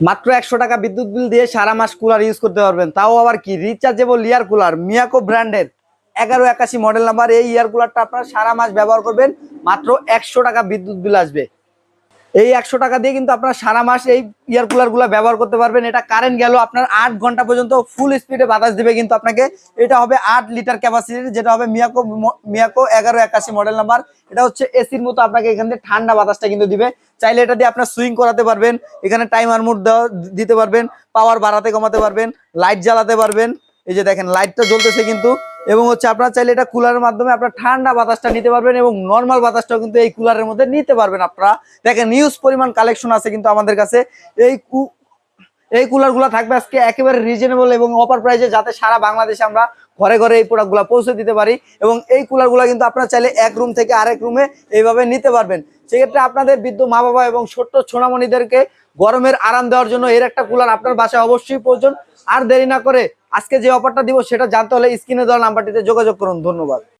মাত্র 100 টাকা বিদ্যুৎ বিল দিয়ে সারা মাস কুলার ইউজ করতে পারবেন, তাও আবার কি রিচার্জেবল ইয়ার কুলার, মিয়াকো ব্র্যান্ডের 1181 মডেল নাম্বার। এই ইয়ার কুলারটা আপনারা সারা মাস ব্যবহার করবেন, মাত্র 100 টাকা বিদ্যুৎ বিল আসবে। এই 100 টাকা দিয়ে কিন্তু আপনারা সারা মাস এই ইয়ার কুলার গুলা ব্যবহার করতে পারবেন। এটা কারেন্ট গেল আপনার 8 ঘন্টা পর্যন্ত ফুল স্পিডে বাতাস দিবে কিন্তু আপনাকে। এটা হবে 8 লিটার ক্যাপাসিটির, যেটা হবে মিয়াকো 1181 মডেল নাম্বার। এটা হচ্ছে এসির মতো আপনাকে এখান থেকে ঠান্ডা বাতাসটা কিন্তু দিবে। চাইলে এটা দিয়ে আপনার সুইং করাতে পারবেন, এখানে টাইমার মোড দিতে পারবেন, পাওয়ার বাড়াতে কমাতে পারবেন, লাইট জ্বালাতে পারবেন। এই যে দেখেন লাইটটা জ্বলতেছে কিন্তু। এবং হচ্ছে আপনারা চাইলে এটা কুলারের মাধ্যমে আপনার ঠান্ডা বাতাসটা নিতে পারবেন এবং নর্মাল বাতাসটাও কিন্তু এই কুলারের মধ্যে নিতে পারবেন। আপনারা দেখেন নিউজ পরিমাণ কালেকশন আছে কিন্তু আমাদের কাছে। এই কুলার গুলা থাকবে আজকে একেবারে রিজনেবল এবং অফার প্রাইসে, যাতে সারা বাংলাদেশে আমরা ঘরে ঘরে এই প্রোডাক্ট গুলা পৌঁছে দিতে পারি। এবং এই কুলার গুলা কিন্তু আপনারা চাইলে এক রুম থেকে আরেক রুমে এইভাবে নিতে পারবেন। সেক্ষেত্রে আপনাদের বৃদ্ধ মা বাবা এবং ছোট্ট সোনামণিদেরকে গরমের আরাম দেওয়ার জন্য এর একটা কুলার আপনার বাসায় অবশ্যই প্রয়োজন। আর দেরি না করে আজকে যে অফারটা দিব সেটা জানতে হলে স্ক্রিনে দেওয়া নাম্বারটিতে যোগাযোগ করুন। ধন্যবাদ।